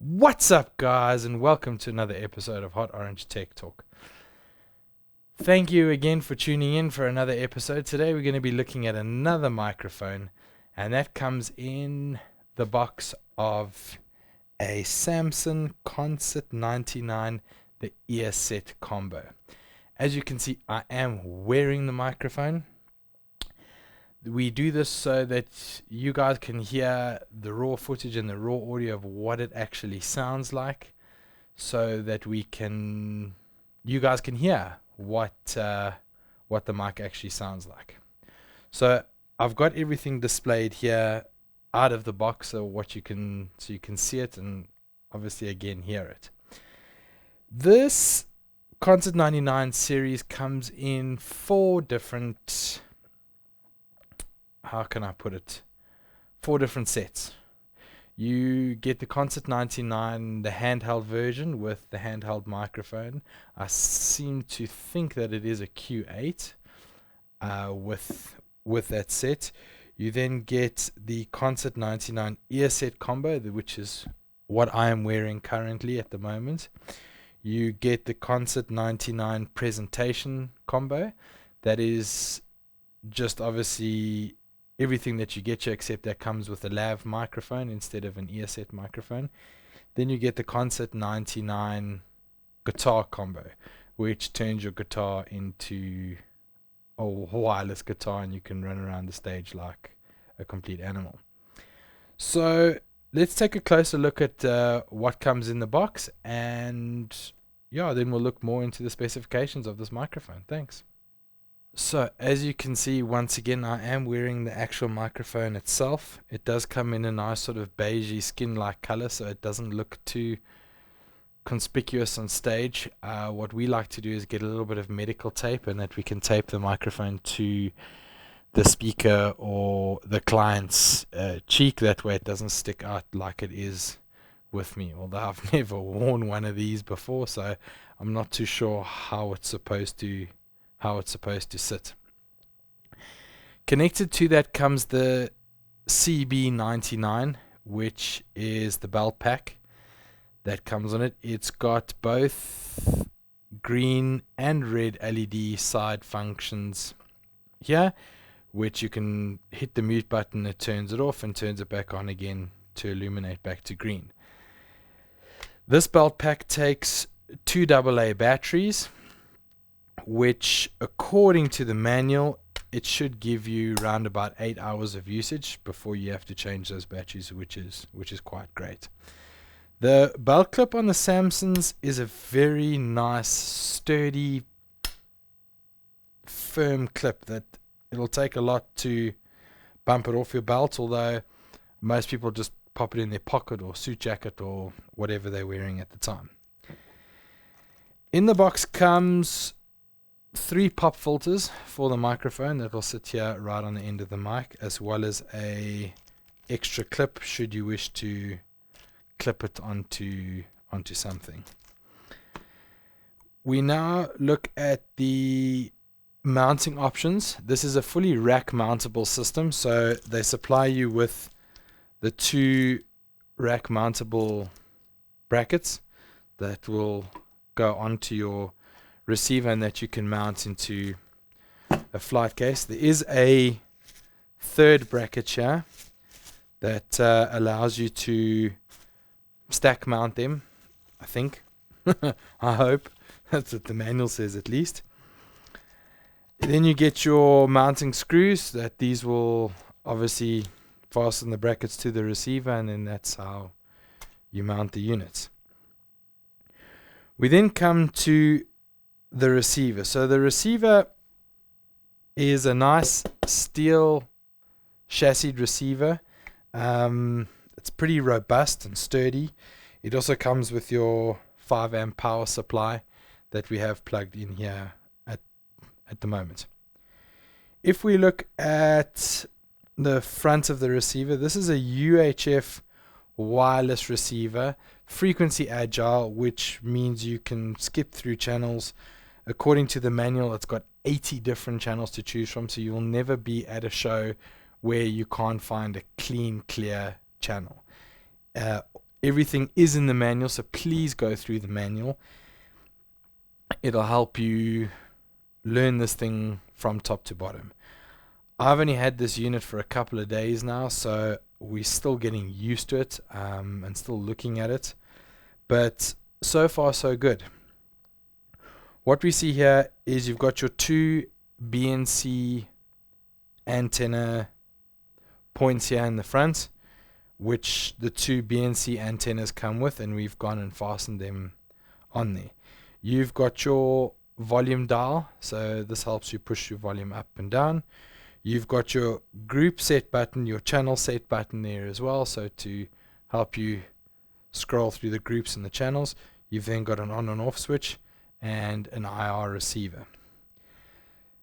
What's up, guys, and welcome to another episode of Hot Orange Tech Talk. Thank you again for tuning in for another episode. Today we're going to be looking at another microphone, and that comes in the box of a Samson Concert99 the Earset combo. As you can see, I am wearing the microphone. We do this so that you guys can hear the raw footage and the raw audio of what it actually sounds like, so that you guys can hear what the mic actually sounds like. So I've got everything displayed here out of the box, so you can see it and obviously again hear it. This Concert99 series comes in four different, how can I put it? Four different sets. You get the Concert99, the handheld version with the handheld microphone. I seem to think that it is a Q8 with that set. You then get the Concert99 Earset combo, which is what I am wearing currently at the moment. You get the Concert99 presentation combo. That is just obviously everything that you get here, except that comes with a lav microphone instead of an Earset microphone. Then you get the Concert99 guitar combo, which turns your guitar into a wireless guitar and you can run around the stage like a complete animal. So let's take a closer look at what comes in the box, and then we'll look more into the specifications of this microphone. Thanks. So as you can see, once again, I am wearing the actual microphone itself. It does come in a nice sort of beigey skin-like color, so it doesn't look too conspicuous on stage. What we like to do is get a little bit of medical tape, and that we can tape the microphone to the speaker or the client's cheek. That way it doesn't stick out like it is with me, although I've never worn one of these before, so I'm not too sure how it's supposed to sit. Connected to that comes the CB99, which is the belt pack that comes on it. It's got both green and red LED side functions here, which you can hit the mute button, it turns it off and turns it back on again to illuminate back to green. This belt pack takes 2 AA batteries, which according to the manual, it should give you around about 8 hours of usage before you have to change those batteries, which is quite great. The belt clip on the Samsons is a very nice, sturdy, firm clip that it'll take a lot to bump it off your belt, although most people just pop it in their pocket or suit jacket or whatever they're wearing at the time. In the box comes 3 pop filters for the microphone that will sit here right on the end of the mic, as well as a extra clip should you wish to clip it onto something. We now look at the mounting options. This is a fully rack mountable system, so they supply you with the 2 rack mountable brackets that will go onto your receiver and that you can mount into a flight case. There is a third bracket here that allows you to stack mount them, I think. I hope. That's what the manual says, at least. Then you get your mounting screws, that these will obviously fasten the brackets to the receiver, and then that's how you mount the units. We then come to the receiver. So the receiver is a nice steel chassis receiver. It's pretty robust and sturdy. It also comes with your 5 amp power supply that we have plugged in here at the moment. If we look at the front of the receiver, this is a UHF wireless receiver, frequency agile, which means you can skip through channels. According to the manual, it's got 80 different channels to choose from, so you'll never be at a show where you can't find a clean, clear channel. Everything is in the manual, so please go through the manual. It'll help you learn this thing from top to bottom. I've only had this unit for a couple of days now, so we're still getting used to it and still looking at it. But so far, so good. What we see here is you've got your two BNC antenna points here in the front, which the two BNC antennas come with, and we've gone and fastened them on there. You've got your volume dial, so this helps you push your volume up and down. You've got your group set button, your channel set button there as well, so to help you scroll through the groups and the channels. You've then got an on and off switch and an IR receiver.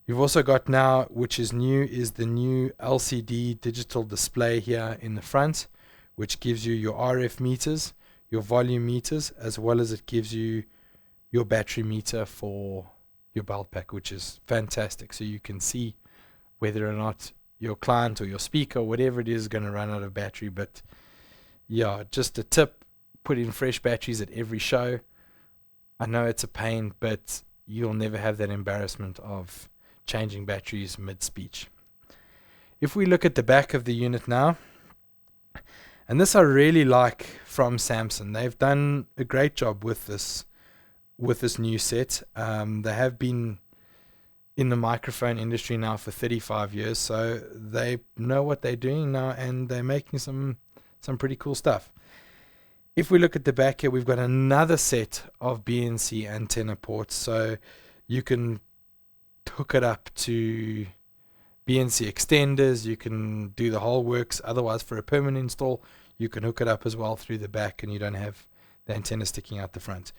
You've also got now, which is new, is the new LCD digital display here in the front, which gives you your RF meters, your volume meters, as well as it gives you your battery meter for your belt pack, which is fantastic. So you can see whether or not your client or your speaker, whatever it is going to run out of battery. But yeah, just a tip, put in fresh batteries at every show. I know it's a pain, but you'll never have that embarrassment of changing batteries mid-speech. If we look at the back of the unit now, and this I really like from Samson. They've done a great job with this new set. They have been in the microphone industry now for 35 years, so they know what they're doing now, and they're making some pretty cool stuff. If we look at the back here, we've got another set of BNC antenna ports, so you can hook it up to BNC extenders, you can do the whole works. Otherwise, for a permanent install, you can hook it up as well through the back, and you don't have the antenna sticking out the front.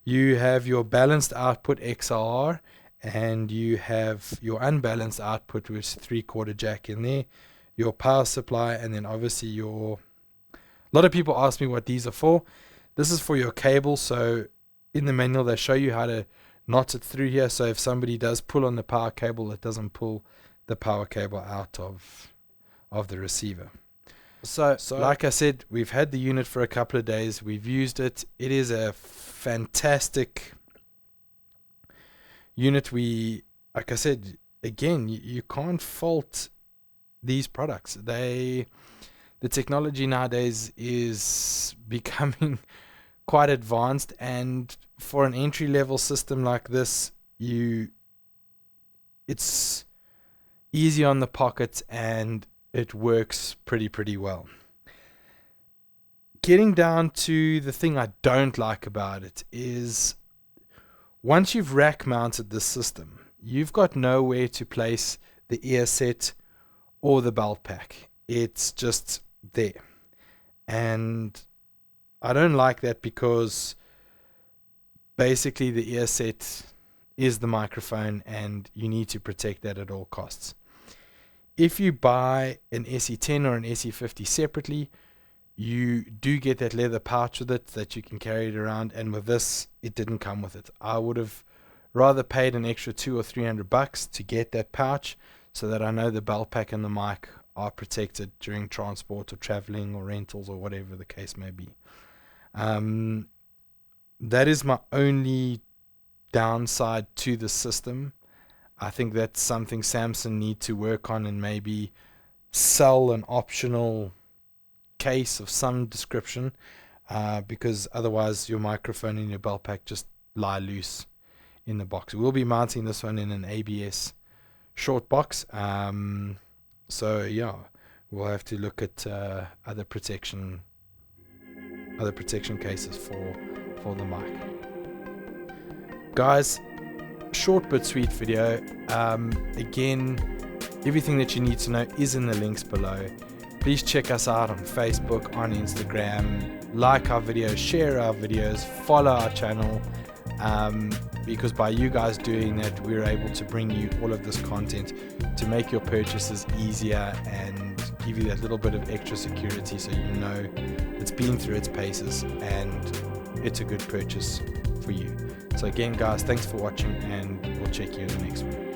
You have your balanced output XLR, and you have your unbalanced output, which is 3/4 jack in there, your power supply, and then obviously your... A lot of people ask me what these are for. This is for your cable. So in the manual, they show you how to knot it through here. So if somebody does pull on the power cable, it doesn't pull the power cable out of the receiver. So like I said, we've had the unit for a couple of days. We've used it. It is a fantastic unit. Like I said, again, you can't fault these products. The technology nowadays is becoming quite advanced, and for an entry-level system like this, it's easy on the pocket and it works pretty well. Getting down to the thing I don't like about it is, once you've rack mounted this system, you've got nowhere to place the Earset or the belt pack. It's just there, and I don't like that, because basically the Earset is the microphone and you need to protect that at all costs. If you buy an SE10 or an SE50 separately, you do get that leather pouch with it that you can carry it around, and with this, it didn't come with it. I would have rather paid an extra $200 or $300 to get that pouch, so that I know the belt pack and the mic are protected during transport or traveling or rentals or whatever the case may be. That is my only downside to the system. I think that's something Samson need to work on, and maybe sell an optional case of some description, because otherwise your microphone and your belt pack just lie loose in the box. We'll be mounting this one in an ABS short box. So yeah, we'll have to look at other protection cases for the mic. Guys, short but sweet video. Again, everything that you need to know is in the links below. Please check us out on Facebook, on Instagram, like our videos, share our videos, follow our channel, because by you guys doing that, we're able to bring you all of this content to make your purchases easier and give you that little bit of extra security, so you know it's been through its paces and it's a good purchase for you. So again, guys, thanks for watching, and we'll check you in the next one.